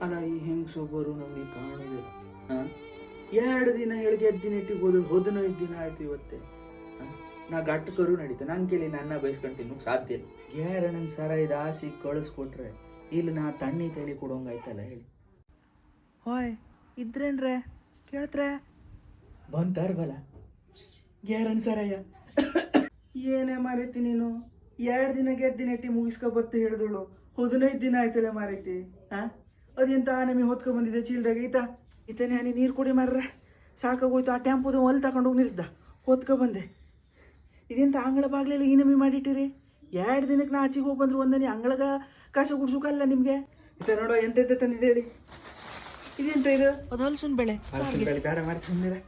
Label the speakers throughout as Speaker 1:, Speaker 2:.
Speaker 1: ಅಲ್ಲ ಈ ಹೆಂಗಸೊಬ್ಬರು ನಮಗೆ ಕಾಣುದಿಲ್ಲ. 2 ದಿನ ಹೇಳಿಗೆ ಎದ್ದಿನಿಟ್ಟಿಗೆ ಹೋದನೋ 5 ದಿನ ಆಯ್ತು ಇವತ್ತೆ. ನಾ ಗಟ್ಟು ಕರು ನಡೀತೆ ನಂಗೆ ಕೇಳಿ ನನ್ನ ಬಯಸ್ಕೊಂಡು ತಿನ್ನೋಕೆ ಸಾಧ್ಯ ಇಲ್ಲ. ಗ್ಯಾರ ನನ್ನ ಸರ ಇದು ಆಸಿ ಕಳಿಸ್ಕೊಟ್ರೆ ಇಲ್ಲಿ ನಾ ತಣ್ಣಿ ತಳಿ ಕೊಡೋಂಗಾಯ್ತಲ್ಲ ಹೇಳಿ. ಹೋಯ್ ಇದ್ರೇನ್ರೆ ಕೇಳ್ತ್ರೆ ಬಂತಾರ್ವಲ್ಲ ಗ್ಯಾರನ್ ಸರಯ್ಯ. ಏನೇ ಮಾರೈತಿ ನೀನು 2 ದಿನ ಗೆದ್ದಿನೆಟ್ಟಿ ಮುಗಿಸ್ಕೊಬತ್ತು ಹೇಳಿದಳು 15 ದಿನ ಆಯ್ತಲ್ಲ ಮಾರೈತಿ. ಅದೆಂತ ನಮಗೆ ಹೊತ್ಕೊ ಬಂದಿದೆ ಚೀಲ್ದಾಗ ಈತನೇ ನೀನು ನೀರು ಕುಡಿ ಮಾರ್ರೆ ಸಾಕಾಗೋಯ್ತು. ಆ ಟ್ಯಾಂಪುದು ಅಲ್ಲಿ ತಗೊಂಡೋಗಿ ನಿಲ್ಲಿಸ್ದ ಹೊತ್ಕೊ ಬಂದೆ. ಇದೆಂತ ಅಂಗಳ ಬಾಗ್ಲೆಲ್ಲ ಈ ನಮಿ ಮಾಡಿಟ್ಟಿರಿ. 2 ದಿನಕ್ಕೆ ನಾ ಆಚೆಗೆ ಹೋಗಿ ಬಂದ್ರು ಒಂದನೇ ಅಂಗಳಗ ಕಸ ಗುಡ್ಸುಕಲ್ಲ ನಿಮಗೆ. ಈತ ನೋಡೋ ಎಂತೆಂತ ತಂದಿದೆ ಹೇಳಿ. ಇದೆಂತ ಇದು ಅದು ಹಲಸಿನ ಬೆಳೆ ಬೇಡ ಮಾರಿ ಸುಮ್ಮನೆ.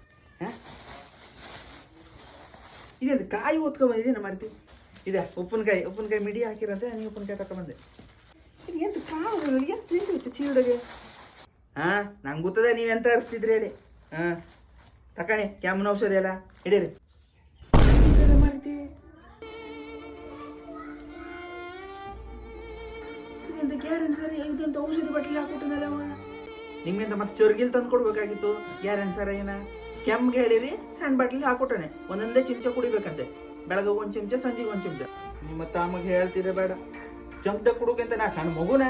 Speaker 1: ಇದೆಂತ ಕಾಯಿ ಹೊತ್ಕೊ ಬಂದಿದ್ದೇನೆ ಮಾರ್ತಿ. ಇದೆ ಉಪ್ಪಿನಕಾಯಿ ಮಿಡಿ ಹಾಕಿರಂತೆ ನೀವು ಉಪ್ಪಿನಕಾಯಿ ತಗೊಂಬಂದೆ. ಇದು ಎಂತ ಕಾಳು ಎಂತ ಚೀಲ್ದಾಗೆ. ನಂಗೆ ಗೊತ್ತದೆ ನೀವೆಂತ ಹರಿಸ್ತಿದ್ರಿ ಹೇಳಿ. ತಕಣಿ ಕ್ಯಾಮನ ಔಷಧಿ ಎಲ್ಲ ಹಿಡೀರಿ ಮಾಡ್ತಿ. ಇದೆಂತ ಗ್ಯಾರಂಟಿ ಸರ್ ಇದೆಂತ ಔಷಧಿ ಬಟ್ಲಿ ಹಾಕ್ಬಿಟ್ಟನಲ್ಲ ಅವ. ನಿಮ್ಗೆಂತ ಮತ್ತೆ ಚೊರ್ಗಿಲ್ ತಂದು ಕೊಡ್ಬೇಕಾಗಿತ್ತು. ಗ್ಯಾರಂಟಿ ಸರ ಏನ ಕೆಮ್ಗೆ ಹೇಳಿರಿ ಸಣ್ಣ ಬಾಟ್ಲಿ ಹಾಕೊಟ್ಟನೆ ಒಂದೊಂದೇ ಚಿಂಚ ಕುಡಿಬೇಕಂತೆ. ಬೆಳಗ್ಗೆ 1 ಚಮಚ ಸಂಜೆಗೆ 1 ಚಮಚ. ನಿಮ್ಮ ತಾಮಗೆ ಹೇಳ್ತಿದೆ ಬೇಡ ಚಮಚ ಕುಡುಕಂತ ನಾ ಸಣ್ಣ ಮಗುನ.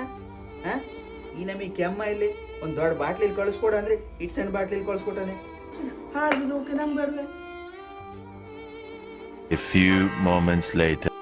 Speaker 1: ಈ ನಮಗೆ ಕೆಮ್ಮ ಇಲ್ಲಿ ಒಂದು ದೊಡ್ಡ ಬಾಟ್ಲಿಲಿ ಕಳಿಸ್ಕೊಡ ಅಂದ್ರೆ ಇಟ್ಟು ಸಣ್ಣ ಬಾಟ್ಲಿಲಿ ಕಳಿಸ್ಕೊಟ್ಟಾನೆ. ಹಾಗೆ ನಮ್ಗೆ ಬೇಡವೆ.
Speaker 2: A few moments later.